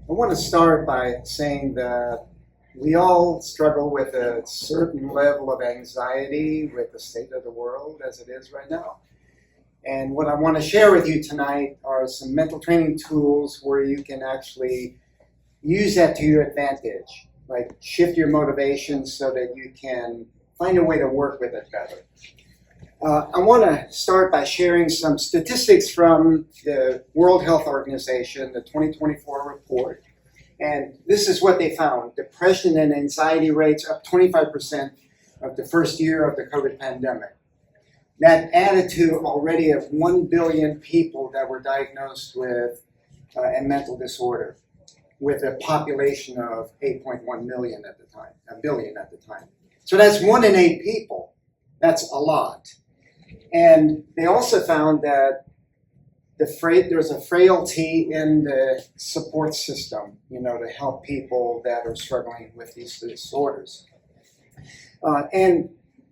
I want to start by saying that we all struggle with a certain level of anxiety with the state of the world as it is right now. And what I want to share with you tonight are some mental training tools where you can actually use that to your advantage, like shift your motivation so that you can find a way to work with it better. I want to start by sharing some statistics from the World Health Organization, the 2024 report. And this is what they found. Depression and anxiety rates up 25% of the first year of the COVID pandemic. That added to already of 1 billion people that were diagnosed with a mental disorder, with a population of 8.1 million at the time, a billion at the time. So that's 1 in 8 people. That's a lot. And they also found that there's a frailty in the support system, to help people that are struggling with these disorders. And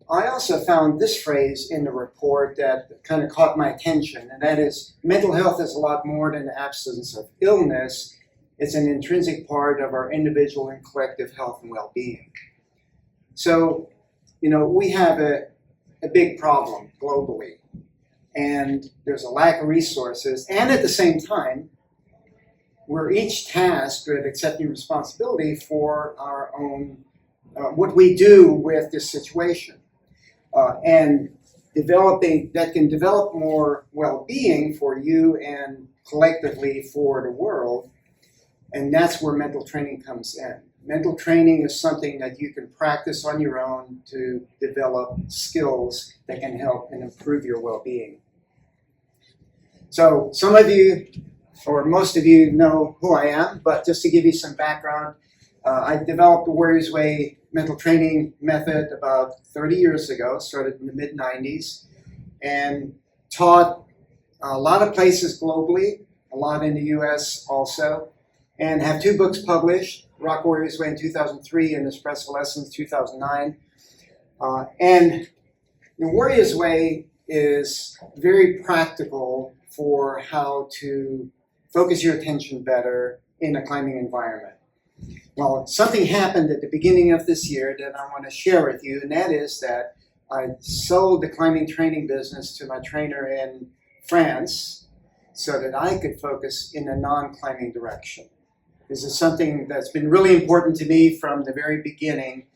I also found this phrase in the report that kind of caught my attention, and that is, mental health is a lot more than the absence of illness. It's an intrinsic part of our individual and collective health and well-being. So, we have a big problem globally, and there's a lack of resources, and at the same time, we're each tasked with accepting responsibility for our own, what we do with this situation, and that can develop more well-being for you and collectively for the world, and that's where mental training comes in. Mental training is something that you can practice on your own to develop skills that can help and improve your well-being. So some of you, or most of you, know who I am, but just to give you some background, I developed the Warriors Way mental training method about 30 years ago, started in the mid-90s, and taught a lot of places globally, a lot in the US also, and have 2 books published, Rock Warriors Way in 2003 and Espresso Lessons 2009. And the Warriors Way is very practical for how to focus your attention better in a climbing environment. Well, something happened at the beginning of this year that I want to share with you, and that is that I sold the climbing training business to my trainer in France so that I could focus in a non-climbing direction. This is something that's been really important to me from the very beginning.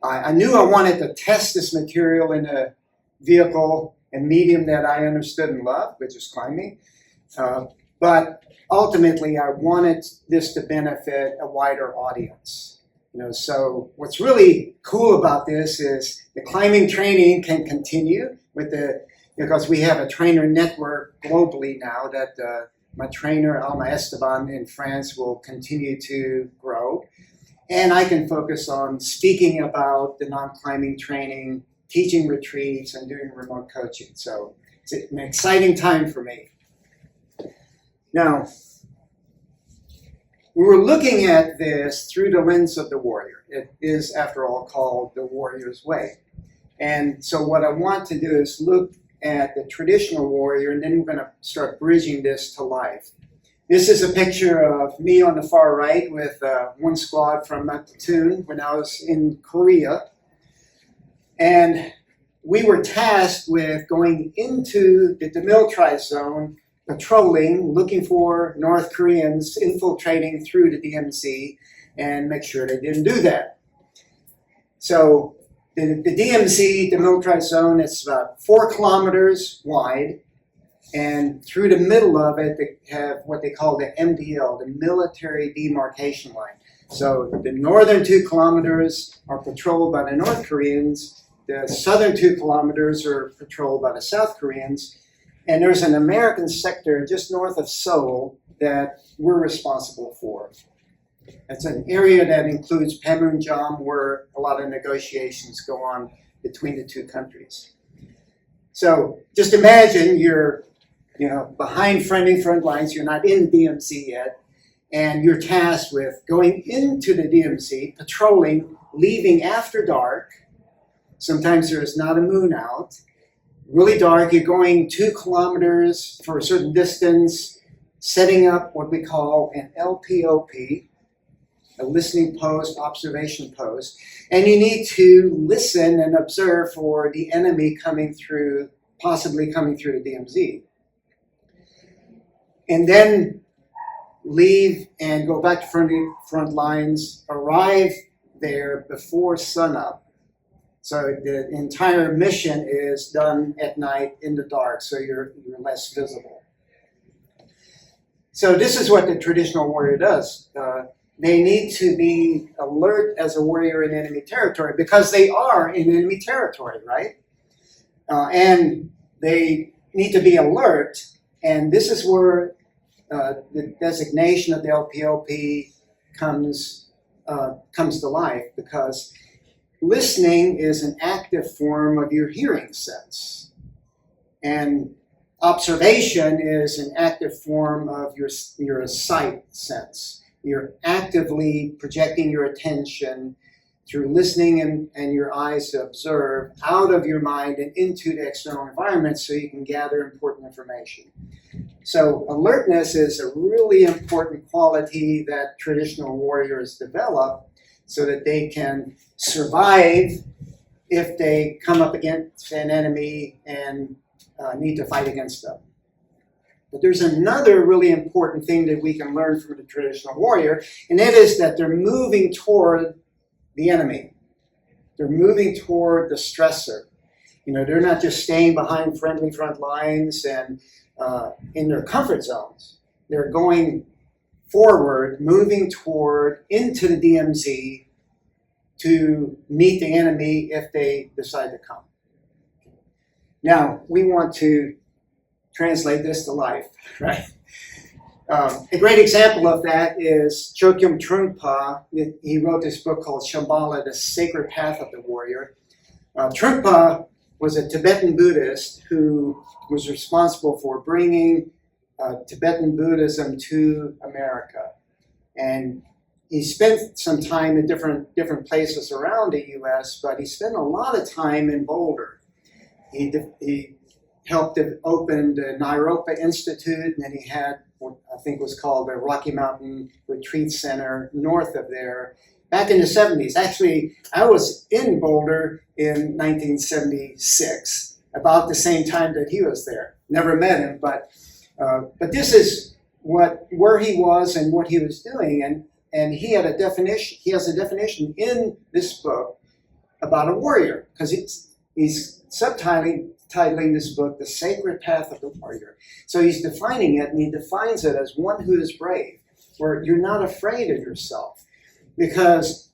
I knew I wanted to test this material in a vehicle and medium that I understood and loved, which is climbing. But ultimately, I wanted this to benefit a wider audience. So what's really cool about this is the climbing training can continue because we have a trainer network globally now that my trainer, Alma Esteban in France, will continue to grow. And I can focus on speaking about the non-climbing training, teaching retreats, and doing remote coaching. So it's an exciting time for me. Now, we were looking at this through the lens of the warrior. It is, after all, called the Warrior's Way. And so what I want to do is look at the traditional warrior, and then we're going to start bridging this to life. This is a picture of me on the far right with one squad from my platoon when I was in Korea. And we were tasked with going into the demilitarized zone, patrolling, looking for North Koreans infiltrating through the DMZ and make sure they didn't do that. So the DMZ, the demilitarized zone, is about 4 kilometers wide, and through the middle of it, they have what they call the MDL, the Military Demarcation Line. So the northern 2 kilometers are patrolled by the North Koreans, the southern 2 kilometers are patrolled by the South Koreans, and there's an American sector just north of Seoul that we're responsible for. It's an area that includes Panmunjom, where a lot of negotiations go on between the 2 countries. So just imagine you're behind friendly front lines, you're not in the DMZ yet, and you're tasked with going into the DMZ, patrolling, leaving after dark. Sometimes there's not a moon out. Really dark, you're going 2 kilometers for a certain distance, setting up what we call an LPOP, a listening post, observation post, and you need to listen and observe for the enemy coming through, possibly coming through the DMZ. And then leave and go back to front lines, arrive there before sunup. So the entire mission is done at night in the dark, so you're less visible. So this is what the traditional warrior does. They need to be alert as a warrior in enemy territory because they are in enemy territory, right? And they need to be alert, and this is where the designation of the LPOP comes to life, because listening is an active form of your hearing sense, and observation is an active form of your sight sense. You're actively projecting your attention through listening and your eyes to observe out of your mind and into the external environment so you can gather important information. So alertness is a really important quality that traditional warriors develop so that they can survive if they come up against an enemy and need to fight against them. But there's another really important thing that we can learn from the traditional warrior, and that is that they're moving toward the enemy. They're moving toward the stressor. You know, they're not just staying behind friendly front lines and in their comfort zones. They're going forward, moving toward into the DMZ to meet the enemy if they decide to come. Now, we want to translate this to life, right? A great example of that is Chogyam Trungpa. He wrote this book called Shambhala, The Sacred Path of the Warrior. Trungpa was a Tibetan Buddhist who was responsible for bringing Tibetan Buddhism to America. And he spent some time in different places around the U.S., but he spent a lot of time in Boulder. He helped open the Naropa Institute, and then he had what I think was called the Rocky Mountain Retreat Center north of there back in the 70s. Actually, I was in Boulder in 1976, about the same time that he was there. Never met him, but this is where he was and what he was doing, and he had a definition. He has a definition in this book about a warrior, because he's subtitling this book, The Sacred Path of the Warrior. So he's defining it, and he defines it as one who is brave, where you're not afraid of yourself. Because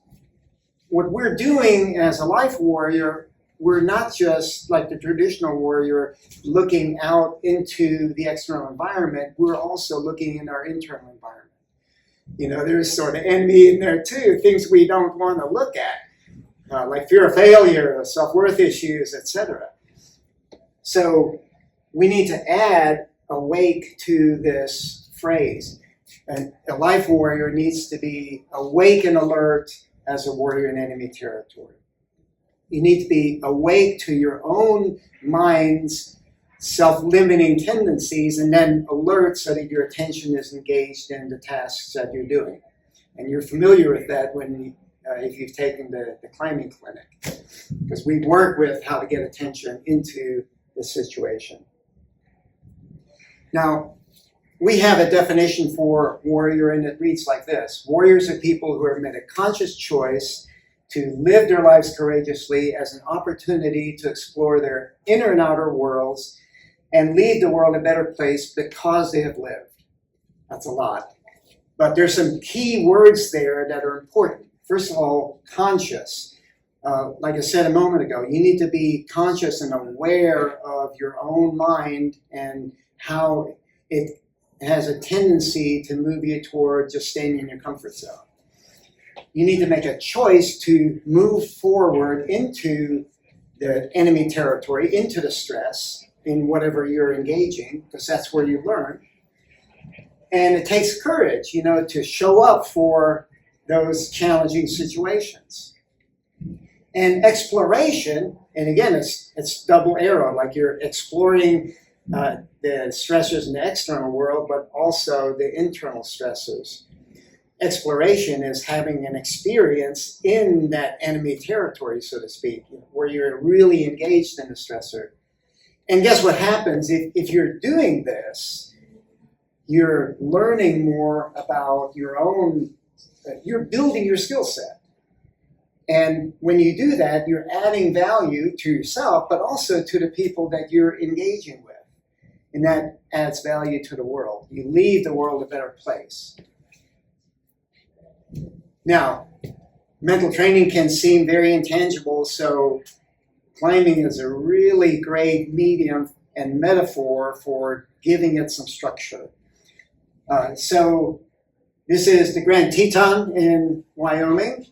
what we're doing as a life warrior, we're not just like the traditional warrior looking out into the external environment, we're also looking in our internal environment. You know, there's sort of envy in there too, things we don't want to look at, like fear of failure, self-worth issues, etc. So we need to add awake to this phrase. And a life warrior needs to be awake and alert as a warrior in enemy territory. You need to be awake to your own mind's self-limiting tendencies, and then alert so that your attention is engaged in the tasks that you're doing. And you're familiar with that if you've taken the climbing clinic, because we work with how to get attention into the situation. Now, we have a definition for warrior, and it reads like this. Warriors are people who have made a conscious choice to live their lives courageously as an opportunity to explore their inner and outer worlds and leave the world a better place because they have lived. That's a lot. But there's some key words there that are important. First of all, conscious. Like I said a moment ago, you need to be conscious and aware of your own mind and how it has a tendency to move you toward just staying in your comfort zone. You need to make a choice to move forward into the enemy territory, into the stress in whatever you're engaging, because that's where you learn. And it takes courage, to show up for those challenging situations. And exploration, and again, it's double arrow, like you're exploring the stressors in the external world, but also the internal stressors. Exploration is having an experience in that enemy territory, so to speak, where you're really engaged in the stressor. And guess what happens? If you're doing this, you're learning more about your own, you're building your skill set. And when you do that, you're adding value to yourself, but also to the people that you're engaging with. And that adds value to the world. You leave the world a better place. Now, mental training can seem very intangible, so climbing is a really great medium and metaphor for giving it some structure. So this is the Grand Teton in Wyoming.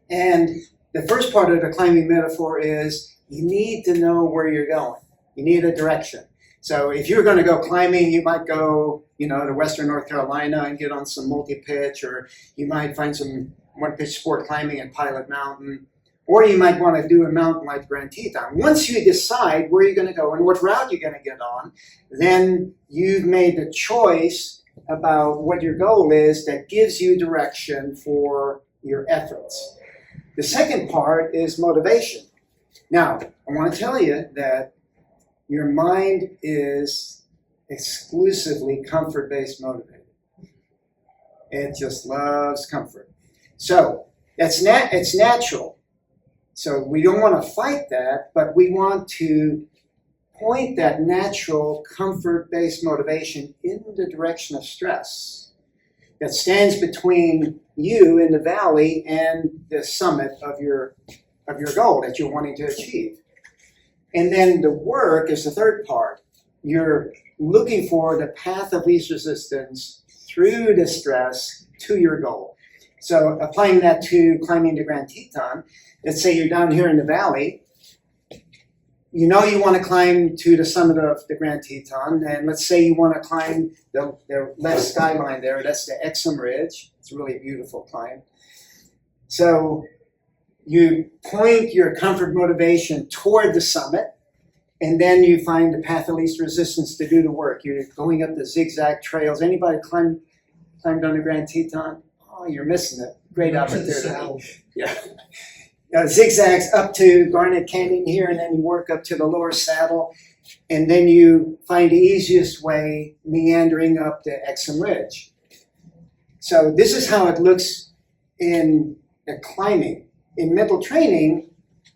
And the first part of the climbing metaphor is you need to know where you're going. You need a direction. So if you're going to go climbing, you might go, to Western North Carolina and get on some multi-pitch, or you might find some one-pitch sport climbing at Pilot Mountain, or you might want to do a mountain like Grand Teton. Once you decide where you're going to go and what route you're going to get on, then you've made the choice about what your goal is that gives you direction for your efforts. The second part is motivation. Now, I want to tell you that your mind is exclusively comfort-based motivated. It just loves comfort. So it's natural. So we don't want to fight that, but we want to point that natural comfort-based motivation in the direction of stress that stands between you in the valley and the summit of your goal that you're wanting to achieve. And then the work is the third part. You're looking for the path of least resistance through the stress to your goal. So applying that to climbing the Grand Teton, let's say you're down here in the valley. You know you want to climb to the summit of the Grand Teton, and let's say you want to climb the left skyline there. That's the Exum Ridge. It's a really beautiful climb. So you point your comfort motivation toward the summit, and then you find the path of least resistance to do the work. You're going up the zigzag trails. Anybody climbed on the Grand Teton? Oh, you're missing it. Great opportunity. Yeah. Zigzags up to Garnet Canyon here, and then you work up to the lower saddle, and then you find the easiest way meandering up the Exum Ridge. So this is how it looks in the climbing. In mental training,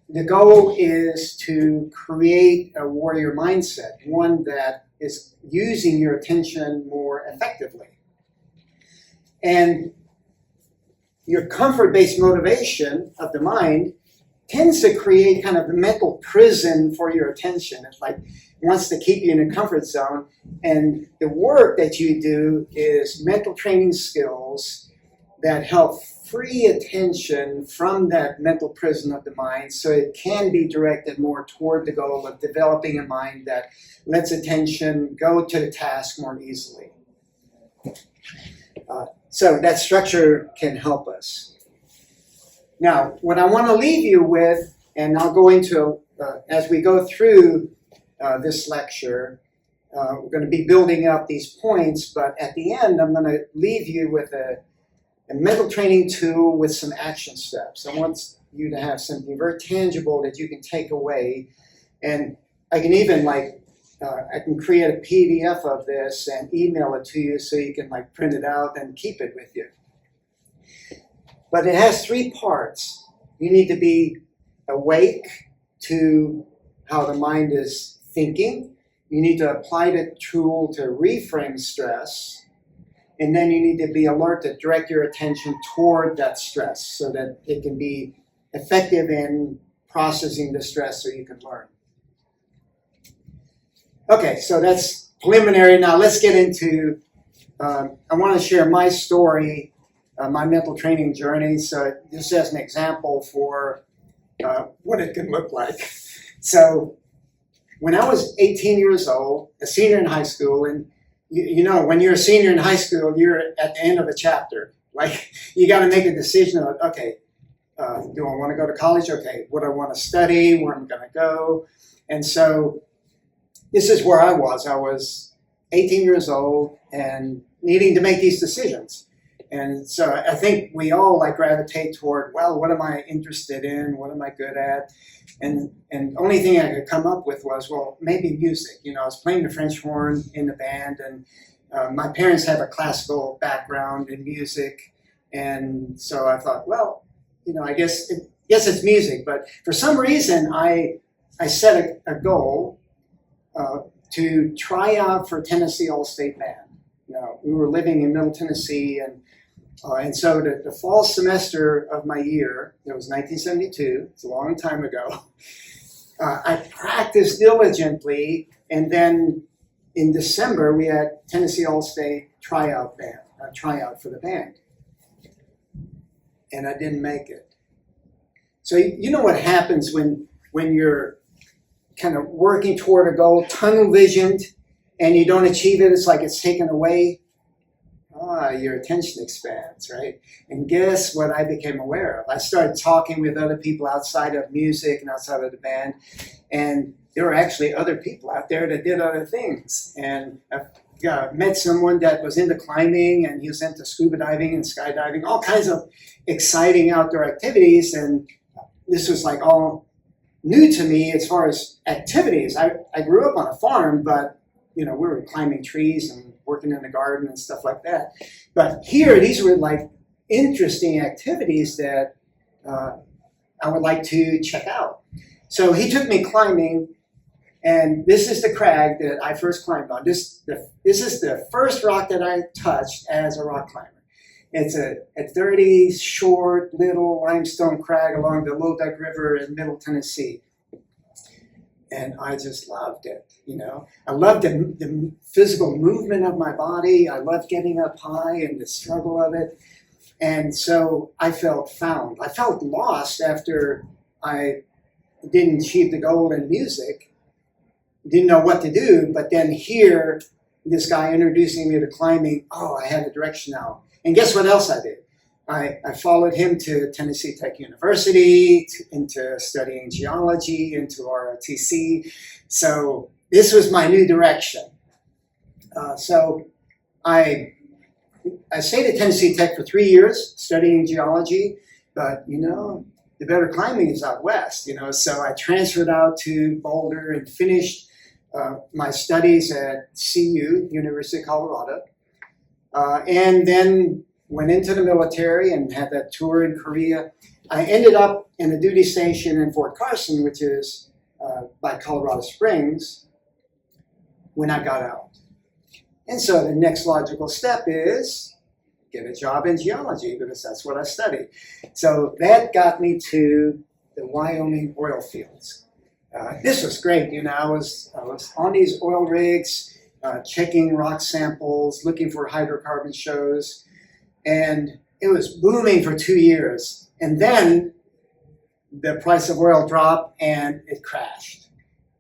the goal is to create a warrior mindset, one that is using your attention more effectively. And your comfort-based motivation of the mind tends to create kind of a mental prison for your attention. It's like it wants to keep you in a comfort zone. And the work that you do is mental training skills that help free attention from that mental prison of the mind so it can be directed more toward the goal of developing a mind that lets attention go to the task more easily. So that structure can help us. Now, what I want to leave you with, and I'll go into, as we go through this lecture, we're going to be building up these points, but at the end, I'm going to leave you with a mental training tool with some action steps. I want you to have something very tangible that you can take away. And I can even I can create a PDF of this and email it to you so you can print it out and keep it with you. But it has three parts. You need to be awake to how the mind is thinking. You need to apply the tool to reframe stress. And then you need to be alert to direct your attention toward that stress so that it can be effective in processing the stress so you can learn. Okay, so that's preliminary. Now let's get into, I want to share my story, my mental training journey. So just as an example for what it can look like. So when I was 18 years old, a senior in high school, and you know, when you're a senior in high school, you're at the end of a chapter. You got to make a decision of, okay, do I want to go to college? Okay, what do I want to study? Where am I going to go? And so this is where I was. I was 18 years old and needing to make these decisions. And so I think we all like gravitate toward, well, what am I interested in? What am I good at? And the only thing I could come up with was, well, maybe music. You know, I was playing the French horn in the band, and my parents have a classical background in music. And so I thought, well, you know, I guess it's music. But for some reason, I set a goal to try out for Tennessee All-State Band. You know, we were living in Middle Tennessee, and so the fall semester of my year, it was 1972, it's a long time ago, I practiced diligently, and then in December we had Tennessee All-State tryout for the band. And I didn't make it. So you know what happens when you're kind of working toward a goal, tunnel visioned, and you don't achieve it, it's like it's taken away. Your attention expands, right? And guess what I became aware of? I started talking with other people outside of music and outside of the band, and there were actually other people out there that did other things. And I met someone that was into climbing, and he was into scuba diving and skydiving, all kinds of exciting outdoor activities. And this was like all new to me as far as activities. I grew up on a farm, but you know, we were climbing trees and working in the garden and stuff like that. But here, these were like interesting activities that I would like to check out. So he took me climbing, and this is the crag that I first climbed on. This is the first rock that I touched as a rock climber. It's a 30 short little limestone crag along the Little Duck River in Middle Tennessee. And I just loved it, you know. I loved the physical movement of my body. I loved getting up high and the struggle of it. And so I felt found. I felt lost after I didn't achieve the goal in music. Didn't know what to do, but then here, this guy introducing me to climbing, I had a direction now. And guess what else I did? I followed him to Tennessee Tech University, into studying geology, into ROTC. So this was my new direction. So I stayed at Tennessee Tech for 3 years studying geology, but you know, the better climbing is out west, you know. So I transferred out to Boulder and finished my studies at CU, University of Colorado, and then went into the military and had that tour in Korea. I ended up in a duty station in Fort Carson, which is by Colorado Springs, when I got out. And so the next logical step is get a job in geology, because that's what I studied. So that got me to the Wyoming oil fields. This was great. You know, I was on these oil rigs, checking rock samples, looking for hydrocarbon shows. And it was booming for 2 years. And then the price of oil dropped and it crashed.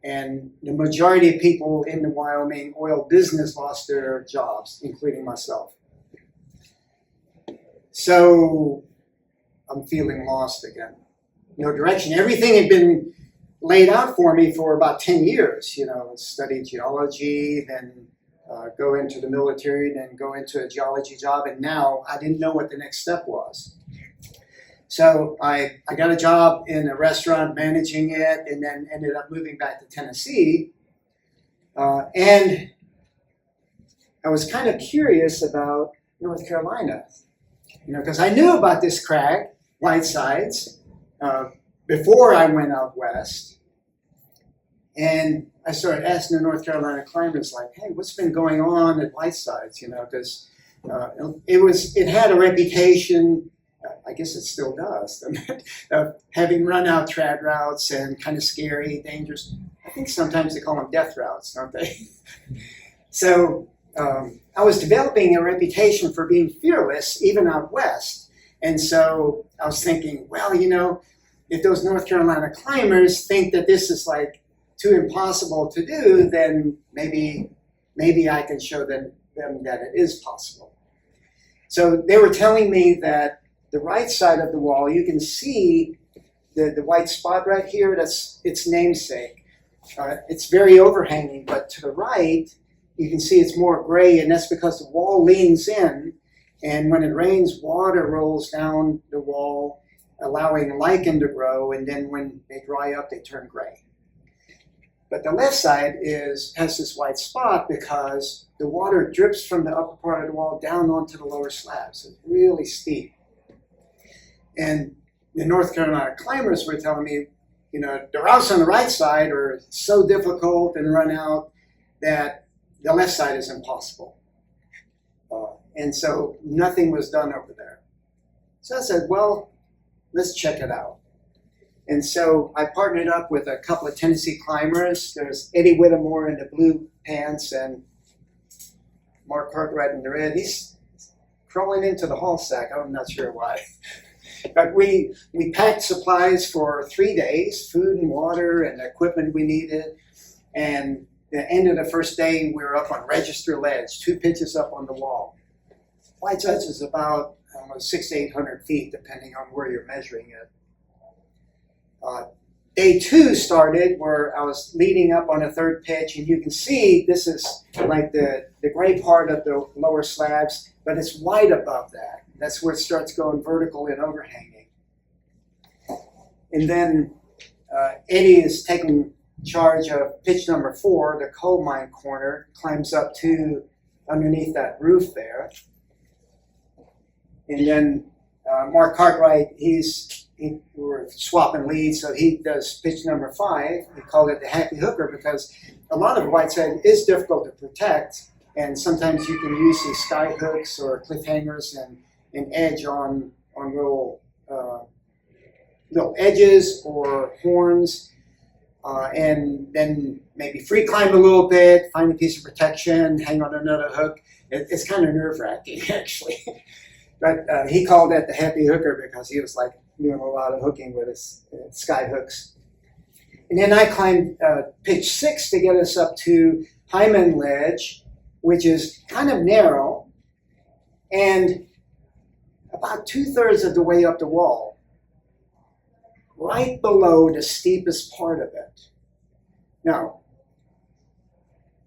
And the majority of people in the Wyoming oil business lost their jobs, including myself. So I'm feeling lost again. No direction. Everything had been laid out for me for about 10 years. You know, study geology, then go into the military, then go into a geology job, and now I didn't know what the next step was. So I got a job in a restaurant managing it, and then ended up moving back to Tennessee. And I was kind of curious about North Carolina, you know, because I knew about this crag, Whitesides, before I went out west. And I started asking the North Carolina climbers, like, hey, what's been going on at Whitesides? You know, because it had a reputation, I guess it still does, of having run-out trad routes and kind of scary, dangerous. I think sometimes they call them death routes, don't they? So I was developing a reputation for being fearless, even out west. And so I was thinking, well, you know, if those North Carolina climbers think that this is like too impossible to do, then maybe I can show them that it is possible. So they were telling me that the right side of the wall, you can see the white spot right here, that's its namesake. it's very overhanging, but to the right, you can see it's more gray, and that's because the wall leans in, and when it rains, water rolls down the wall, allowing lichen to grow, and then when they dry up, they turn gray. But the left side has this white spot because the water drips from the upper part of the wall down onto the lower slab, so it's really steep. And the North Carolina climbers were telling me, the routes on the right side are so difficult and run out that the left side is impossible. And so nothing was done over there. So I said, well, let's check it out. And so I partnered up with a couple of Tennessee climbers. There's Eddie Whittemore in the blue pants and Mark Cartwright in the red. He's crawling into the hall sack. I'm not sure why. But we packed supplies for 3 days, food and water and equipment we needed. And the end of the first day, we were up on Register Ledge, 2 pitches up on the wall. White Ledge is about 600 to 800 feet, depending on where you're measuring it. Day 2 started where I was leading up on a 3rd pitch, and you can see this is like the gray part of the lower slabs, but it's white above that. That's where it starts going vertical and overhanging. And then Eddie is taking charge of pitch number 4, the coal mine corner, climbs up to underneath that roof there. And then Mark Cartwright, we're swapping leads, so he does pitch number 5. We call it the happy hooker because a lot of whiteside is difficult to protect, and sometimes you can use these sky hooks or cliffhangers and edge on little edges or horns, and then maybe free climb a little bit, find a piece of protection, hang on another hook. It's kind of nerve-wracking, actually. But he called that the happy hooker because he was like doing a lot of hooking with his sky hooks. And then I climbed pitch 6 to get us up to Hyman Ledge, which is kind of narrow, and about 2/3 of the way up the wall, right below the steepest part of it. Now,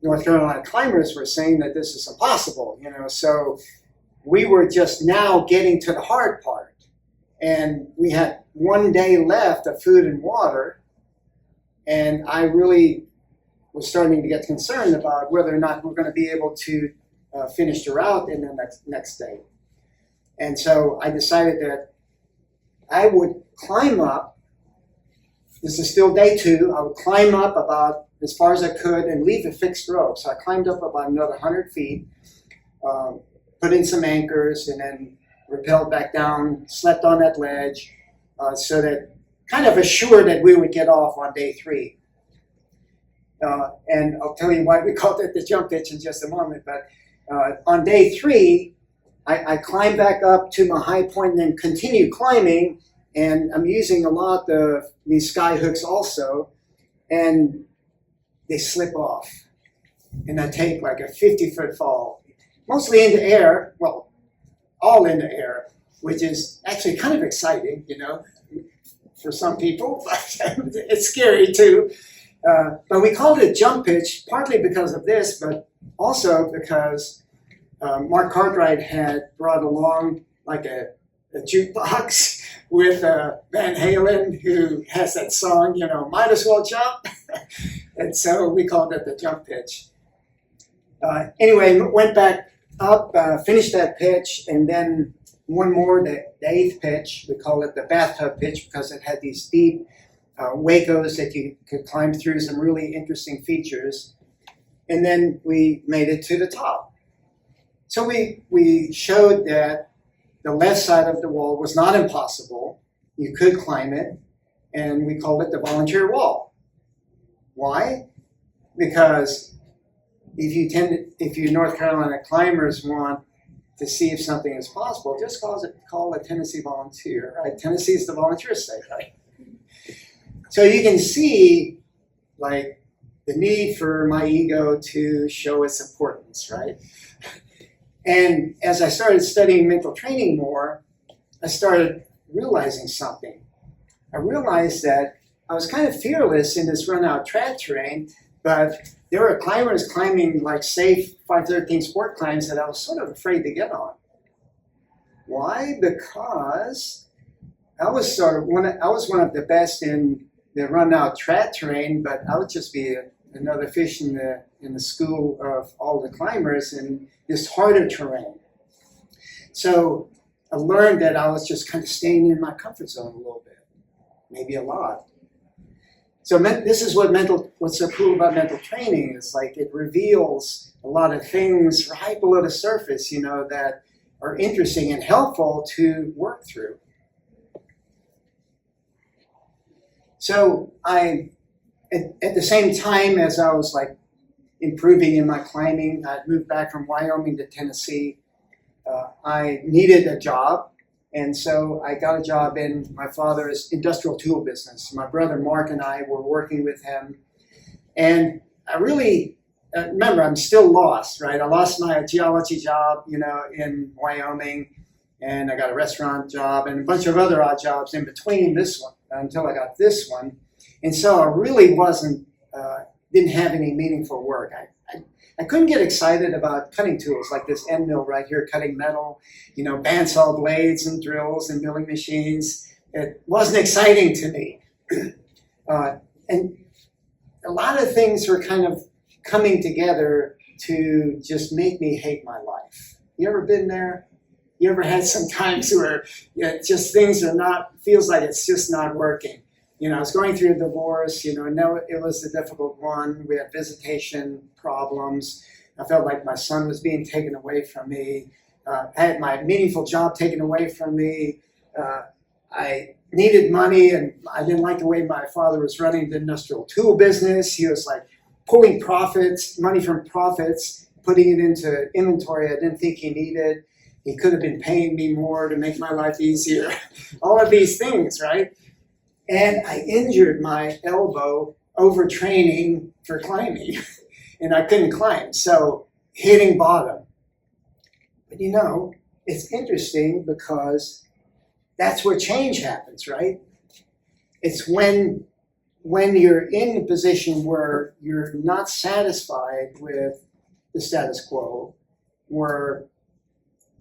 North Carolina climbers were saying that this is impossible, so we were just now getting to the hard part. And we had 1 day left of food and water, and I really was starting to get concerned about whether or not we're going to be able to finish the route in the next day. And so I decided that I would climb up. This is still day 2. I would climb up about as far as I could and leave a fixed rope. So I climbed up about another 100 feet, put in some anchors, and then rappelled back down, slept on that ledge, so that kind of assured that we would get off on day 3. And I'll tell you why we called it the jump pitch in just a moment. But on day 3, I climbed back up to my high point and then continued climbing. And I'm using a lot of these sky hooks also. And they slip off. And I take like a 50-foot fall, mostly in the air, well, all in the air, which is actually kind of exciting, for some people, but it's scary too. But we called it jump pitch, partly because of this, but also because Mark Cartwright had brought along like a jukebox with Van Halen, who has that song, might as well jump. And so we called it the jump pitch. Anyway, went back up, finished that pitch, and then one more, the 8th pitch. We call it the bathtub pitch because it had these deep wacos that you could climb through, some really interesting features. And then we made it to the top. So we showed that the left side of the wall was not impossible. You could climb it, and we called it the volunteer wall. Why? Because if you North Carolina climbers want to see if something is possible, just call a Tennessee volunteer, right? Tennessee is the volunteer state, right? So you can see, like, the need for my ego to show its importance, right? And as I started studying mental training more, I started realizing something. I realized that I was kind of fearless in this run-out trad terrain, but there were climbers climbing like safe 513 sport climbs that I was sort of afraid to get on. Why? Because I was one of the best in the run-out trad terrain, but I would just be another fish in the school of all the climbers in this harder terrain. So I learned that I was just kind of staying in my comfort zone a little bit, maybe a lot. So this is what's so cool about mental training is like it reveals a lot of things right below the surface, that are interesting and helpful to work through. So at the same time as I was like improving in my climbing, I'd moved back from Wyoming to Tennessee. I needed a job, and so I got a job in my father's industrial tool business. My brother Mark and I were working with him, and I really remember I'm still lost, right? I lost my geology job, in Wyoming, and I got a restaurant job and a bunch of other odd jobs in between this one until I got this one, and so I really didn't have any meaningful work. I couldn't get excited about cutting tools like this end mill right here, cutting metal, bandsaw blades and drills and milling machines. It wasn't exciting to me. And a lot of things were kind of coming together to just make me hate my life. You ever been there? You ever had some times where just things feels like it's just not working? I was going through a divorce, and it was a difficult one. We had visitation problems. I felt like my son was being taken away from me. I had my meaningful job taken away from me. I needed money, and I didn't like the way my father was running the industrial tool business. He was like pulling money from profits, putting it into inventory I didn't think he needed. He could have been paying me more to make my life easier. All of these things, right? And I injured my elbow overtraining for climbing, and I couldn't climb, so hitting bottom. But it's interesting because that's where change happens, right? It's when you're in a position where you're not satisfied with the status quo, where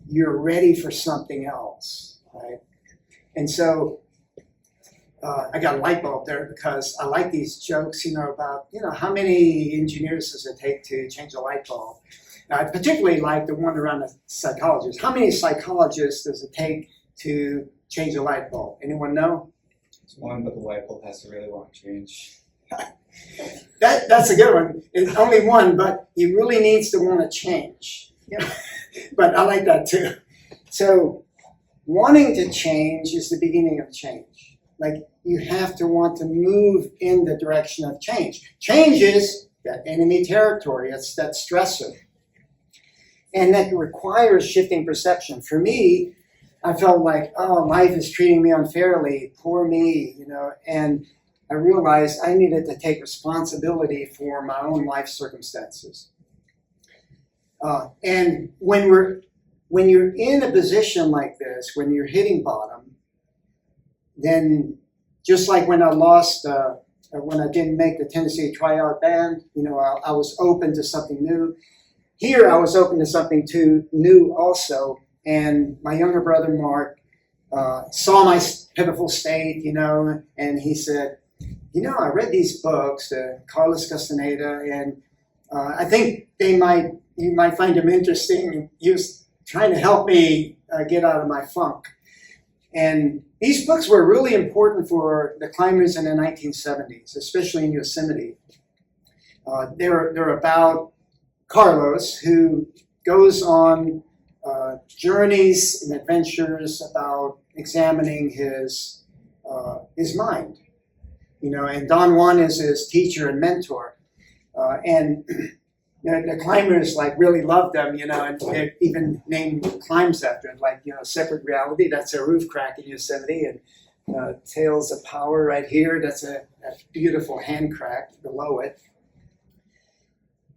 you're ready for something else, right? And so I got a light bulb there because I like these jokes, about, how many engineers does it take to change a light bulb? I particularly like the one around the psychologist. How many psychologists does it take to change a light bulb? Anyone know? It's one, but the light bulb has to really want to change. That's a good one. It's only one, but he really needs to want to change. But I like that too. So wanting to change is the beginning of change. Like you have to want to move in the direction of change. Change is that enemy territory. It's that stressor. And that requires shifting perception. For me, I felt like, life is treating me unfairly, poor me, and I realized I needed to take responsibility for my own life circumstances. And when you're in a position like this, when you're hitting bottom, then just like when I lost, when I didn't make the Tennessee tryout band, I was open to something new. Here, I was open to something new also. And my younger brother, Mark, saw my pitiful state, and he said, I read these books, Carlos Castaneda, and I think you might find them interesting. He was trying to help me get out of my funk. And these books were really important for the climbers in the 1970s, especially in Yosemite. They're about Carlos, who goes on journeys and adventures about examining his mind, and Don Juan is his teacher and mentor, and the climbers really loved them, and they even named climbs after it, Separate Reality, that's a roof crack in Yosemite, and Tales of Power right here, that's a beautiful hand crack below it.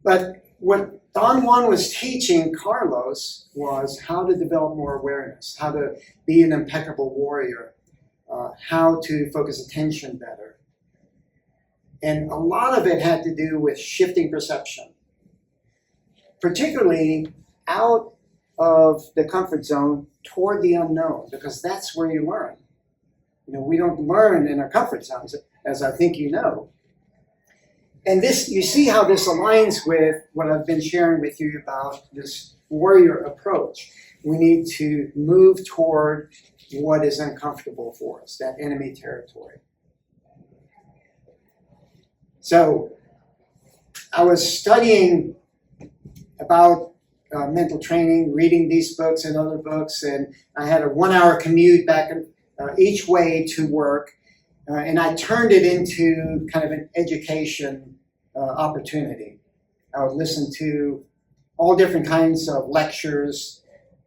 But what Don Juan was teaching Carlos was how to develop more awareness, how to be an impeccable warrior, how to focus attention better. And a lot of it had to do with shifting perception, particularly out of the comfort zone toward the unknown, because that's where you learn. We don't learn in our comfort zones, as I think you know. And this, you see how this aligns with what I've been sharing with you about this warrior approach. We need to move toward what is uncomfortable for us, that enemy territory. So I was studying about mental training, reading these books and other books, and I had a 1-hour commute back each way to work, and I turned it into kind of an education opportunity. I would listen to all different kinds of lectures,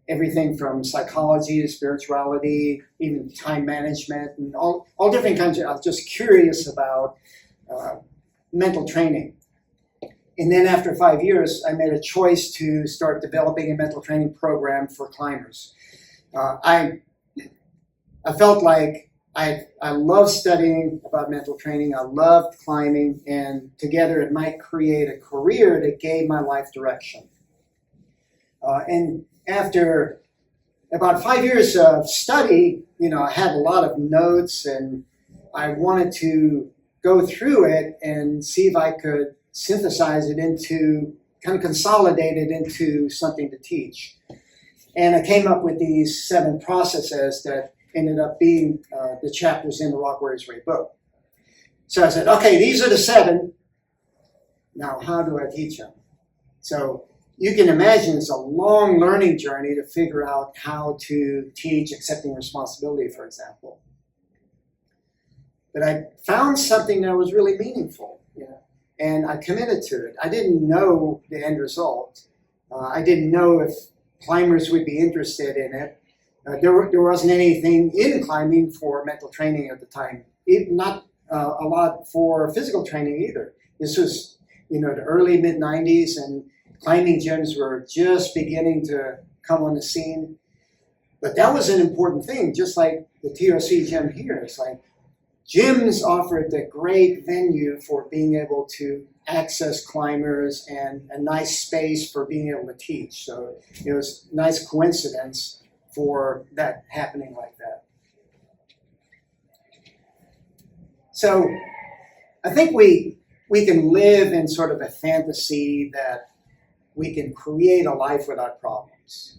everything from psychology to spirituality, even time management, and all different kinds I was just curious about mental training. And then after 5 years, I made a choice to start developing a mental training program for climbers. I felt like I loved studying about mental training. I loved climbing, and together it might create a career that gave my life direction. And after about 5 years of study, I had a lot of notes, and I wanted to go through it and see if I could synthesize it into, kind of consolidate it into something to teach. And I came up with these 7 processes that ended up being the chapters in the Rock Warriors Way book. So I said, okay, these are the 7. Now, how do I teach them? So you can imagine it's a long learning journey to figure out how to teach accepting responsibility, for example. But I found something that was really meaningful, and I committed to it. I didn't know the end result. I didn't know if climbers would be interested in it. There wasn't anything in climbing for mental training at the time. Not a lot for physical training either. This was, the early mid-90s, and climbing gyms were just beginning to come on the scene. But that was an important thing, just like the TRC gym here. It's like gyms offered the great venue for being able to access climbers and a nice space for being able to teach. So it was a nice coincidence for that happening like that. So I think we can live in sort of a fantasy that we can create a life without problems.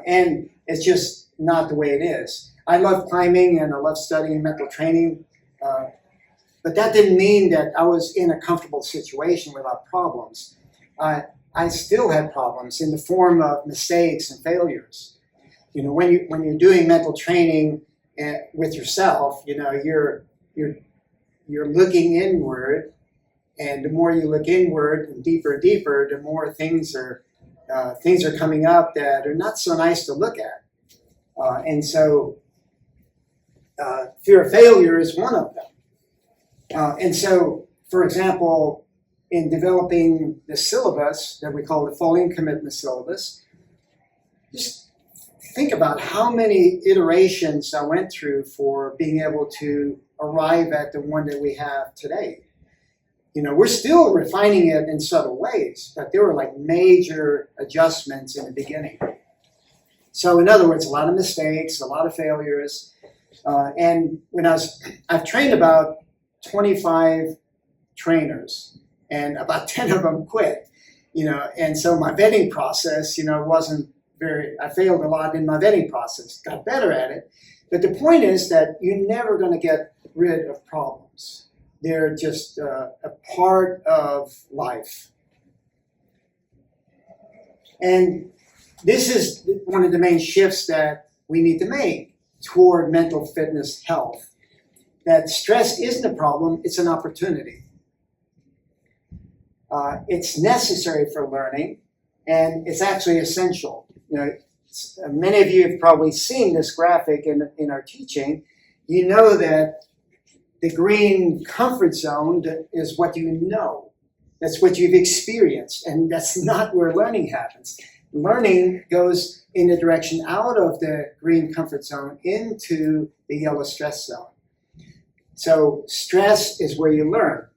And it's just not the way it is. I love climbing and I love studying mental training, but that didn't mean that I was in a comfortable situation without problems. I still had problems in the form of mistakes and failures. When you're doing mental training with yourself, you're looking inward, and the more you look inward and deeper, the more things are coming up that are not so nice to look at, and so fear of failure is one of them. And so, for example, in developing the syllabus that we call the Falling Commitment Syllabus, just think about how many iterations I went through for being able to arrive at the one that we have today. We're still refining it in subtle ways, but there were like major adjustments in the beginning. So in other words, a lot of mistakes, a lot of failures. And I've trained about 25 trainers, and about 10 of them quit, and so my vetting process, wasn't I failed a lot in my vetting process, got better at it. But the point is that you're never going to get rid of problems. They're just a part of life. And this is one of the main shifts that we need to make toward mental fitness health. That stress isn't a problem, it's an opportunity. It's necessary for learning, and it's actually essential. Many of you have probably seen this graphic in our teaching. You know that the green comfort zone is what you know. That's what you've experienced, and that's not where learning happens. Learning goes in the direction out of the green comfort zone into the yellow stress zone. So stress is where you learn,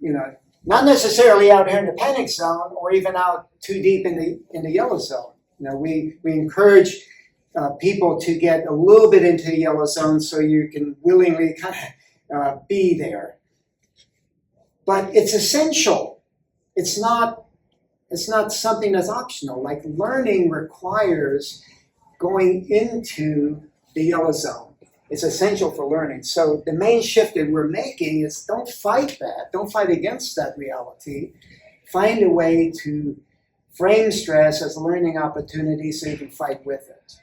not necessarily out here in the panic zone or even out too deep in the yellow zone. We encourage people to get a little bit into the yellow zone so you can willingly kind of be there. But it's essential. It's not something that's optional. Like learning requires going into the yellow zone. It's essential for learning. So the main shift that we're making is don't fight that. Don't fight against that reality. Find a way to frame stress as a learning opportunity so you can fight with it.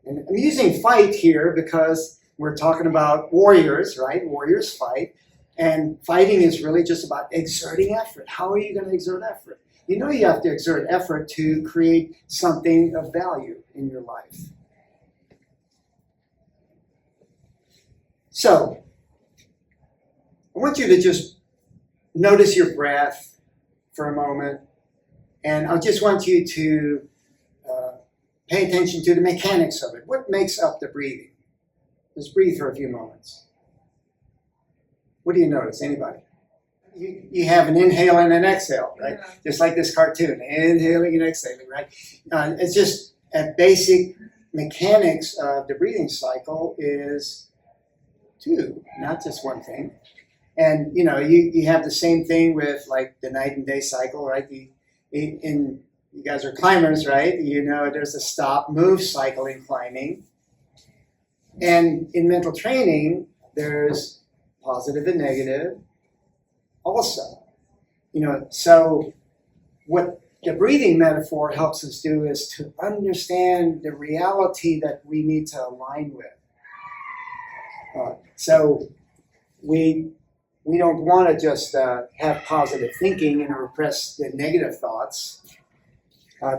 And I'm using fight here because we're talking about warriors, right? Warriors fight. And fighting is really just about exerting effort. How are you going to exert effort? You have to exert effort to create something of value in your life. So, I want you to just notice your breath for a moment. And I just want you to pay attention to the mechanics of it. What makes up the breathing? Just breathe for a few moments. What do you notice? Anybody? You have an inhale and an exhale, right? Yeah. Just like this cartoon, inhaling and exhaling, right? It's just a basic mechanics of the breathing cycle is two, not just one thing. And you have the same thing with like the night and day cycle, right? You guys are climbers, right? There's a stop move cycle in climbing. And in mental training, there's positive and negative also. So what the breathing metaphor helps us do is to understand the reality that we need to align with. So we don't want to just have positive thinking and repress the negative thoughts.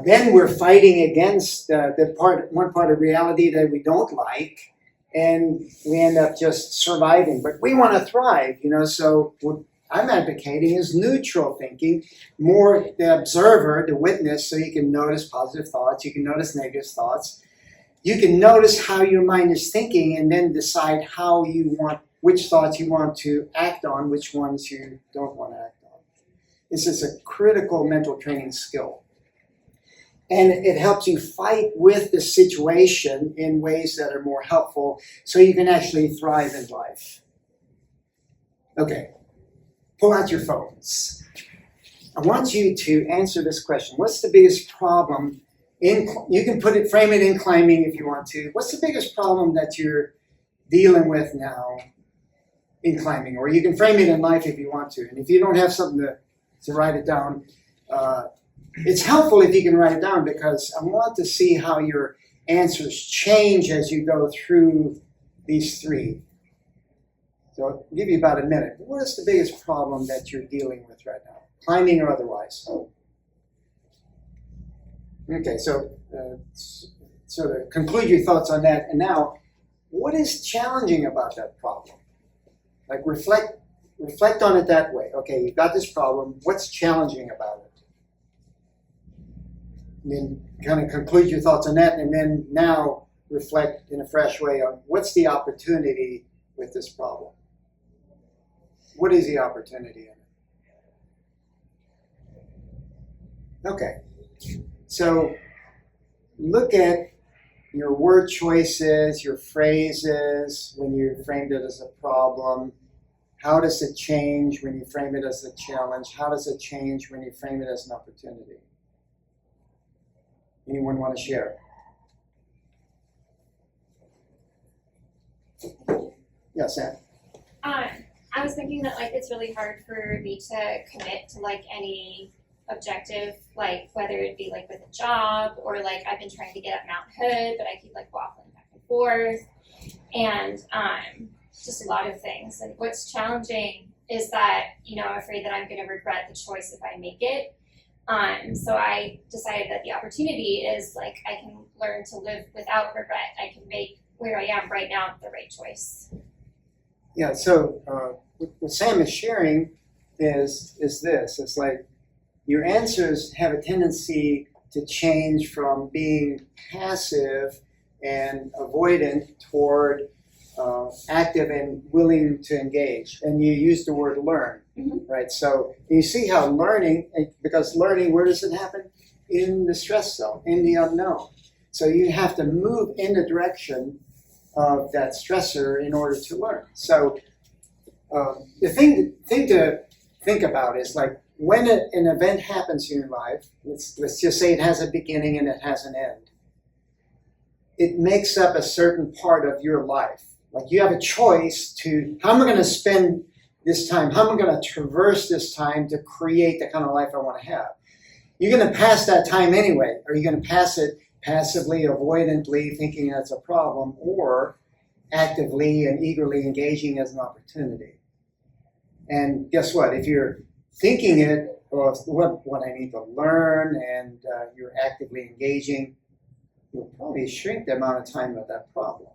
Then we're fighting against one part of reality that we don't like, and we end up just surviving. But we want to thrive, so what I'm advocating is neutral thinking, more the observer, the witness, so you can notice positive thoughts, you can notice negative thoughts. You can notice how your mind is thinking and then decide which thoughts you want to act on, which ones you don't want to act on. This is a critical mental training skill. And it helps you fight with the situation in ways that are more helpful so you can actually thrive in life. Okay, pull out your phones. I want you to answer this question. What's the biggest problem you can frame it in climbing if you want to. What's the biggest problem that you're dealing with now in climbing? Or you can frame it in life if you want to. And if you don't have something to write it down, it's helpful if you can write it down because I want to see how your answers change as you go through these three. So I'll give you about a minute. What is the biggest problem that you're dealing with right now? Climbing or otherwise? Okay, so to conclude your thoughts on that, and now, what is challenging about that problem? Like reflect on it that way. Okay, you've got this problem. What's challenging about it? And then kind of conclude your thoughts on that, and then now reflect in a fresh way on what's the opportunity with this problem. What is the opportunity in it? Okay. So look at your word choices, your phrases when you framed it as a problem. How does it change when you frame it as a challenge? How does it change when you frame it as an opportunity? Anyone want to share? Yes, Sam? I was thinking that it's really hard for me to commit to any objective, whether it be with a job or I've been trying to get up Mount Hood, but I keep waffling back and forth, and just a lot of things. And what's challenging is that I'm afraid that I'm going to regret the choice if I make it. So I decided that the opportunity is I can learn to live without regret. I can make where I am right now the right choice. Yeah. So what Sam is sharing is this. It's your answers have a tendency to change from being passive and avoidant toward active and willing to engage. And you use the word learn, right? So you see how learning, because learning, where does it happen? In the stress zone, in the unknown. So you have to move in the direction of that stressor in order to learn. So the thing to think about is like when an event happens in your life, let's just say it has a beginning and it has an end. It makes up a certain part of your life. Like you have a choice to, how am I going to spend this time? How am I going to traverse this time to create the kind of life I want to have? You're going to pass that time anyway. Are you going to pass it passively, avoidantly, thinking that's a problem, or actively and eagerly engaging as an opportunity? And guess what? If you're thinking it, or what I need to learn, and you're actively engaging, you'll probably shrink the amount of time of that problem.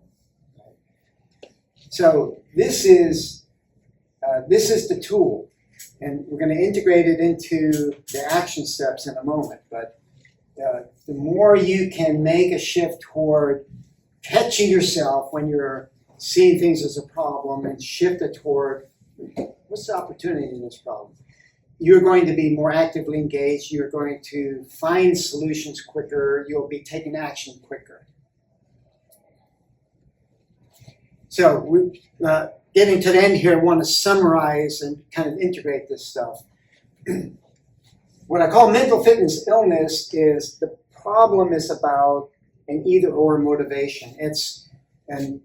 So this is the tool, and we're going to integrate it into the action steps in a moment. But the more you can make a shift toward catching yourself when you're seeing things as a problem and shift it toward what's the opportunity in this problem, you're going to be more actively engaged. You're going to find solutions quicker. You'll be taking action quicker. So we're getting to the end here. I want to summarize and kind of integrate this stuff. What I call mental fitness illness is the problem is about an either-or motivation. It's an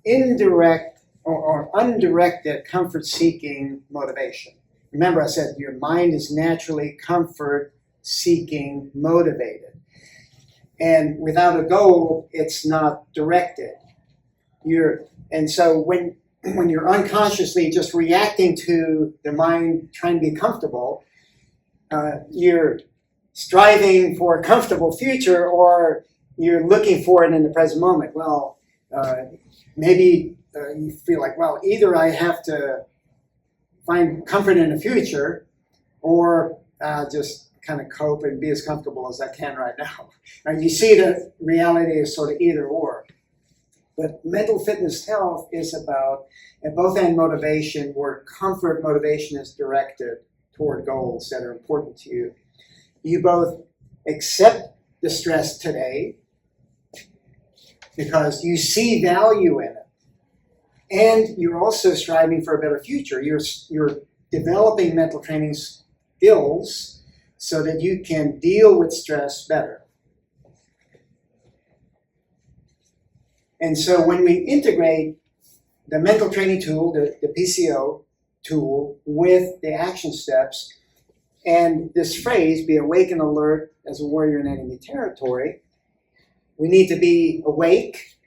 indirect or undirected comfort-seeking motivation. Remember I said your mind is naturally comfort-seeking motivated. And without a goal, it's not directed. And so when you're unconsciously just reacting to the mind trying to be comfortable, you're striving for a comfortable future, or you're looking for it in the present moment. Well, maybe you feel like, well, either I have to find comfort in the future, or just kind of cope and be as comfortable as I can right now. And you see the reality is sort of either or. But mental fitness health is about at both end motivation, where comfort motivation is directed toward goals that are important to you. You both accept the stress today because you see value in it. And you're also striving for a better future. You're developing mental training skills so that you can deal with stress better. And so when we integrate the mental training tool, the PCO tool, with the action steps, and this phrase, be awake and alert as a warrior in enemy territory, we need to be awake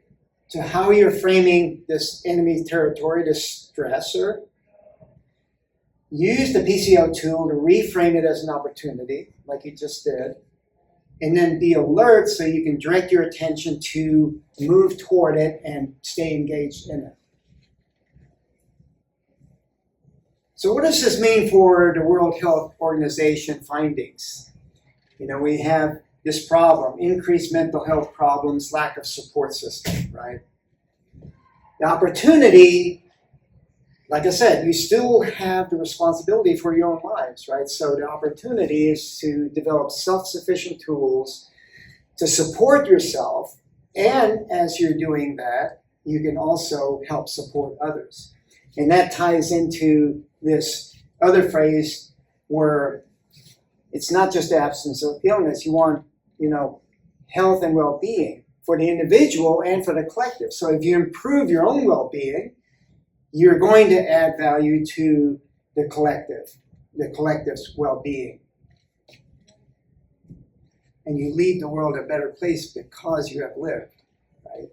to how you're framing this enemy territory, this stressor. Use the PCO tool to reframe it as an opportunity, like you just did. And then be alert so you can direct your attention to move toward it and stay engaged in it. So what does this mean for the World Health Organization findings? You know, we have this problem, increased mental health problems, lack of support system, right? The opportunity, like I said, you still have the responsibility for your own lives, right? So the opportunity is to develop self-sufficient tools to support yourself. And as you're doing that, you can also help support others. And that ties into this other phrase where it's not just the absence of illness. You want, health and well-being for the individual and for the collective. So if you improve your own well-being, you're going to add value to the collective's well-being. And you leave the world a better place because you have lived, right?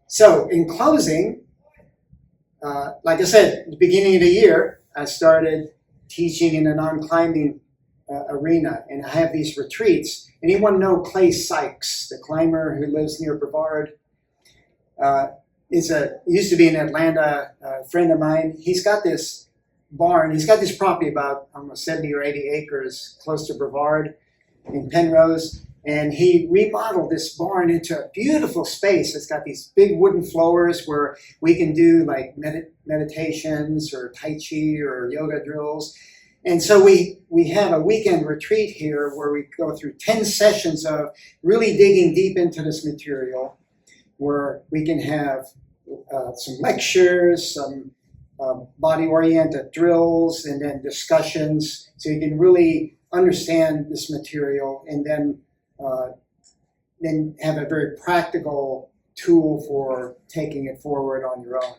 So in closing, like I said, at the beginning of the year, I started teaching in a non-climbing arena, and I have these retreats. Anyone know Clay Sykes, the climber who lives near Brevard? Used to be in Atlanta, a friend of mine. He's got this barn. He's got this property about 70 or 80 acres close to Brevard in Penrose. And he remodeled this barn into a beautiful space. It's got these big wooden floors where we can do like meditations or Tai Chi or yoga drills. And so we have a weekend retreat here where we go through 10 sessions of really digging deep into this material, where we can have some lectures, some body-oriented drills, and then discussions, so you can really understand this material, and then have a very practical tool for taking it forward on your own.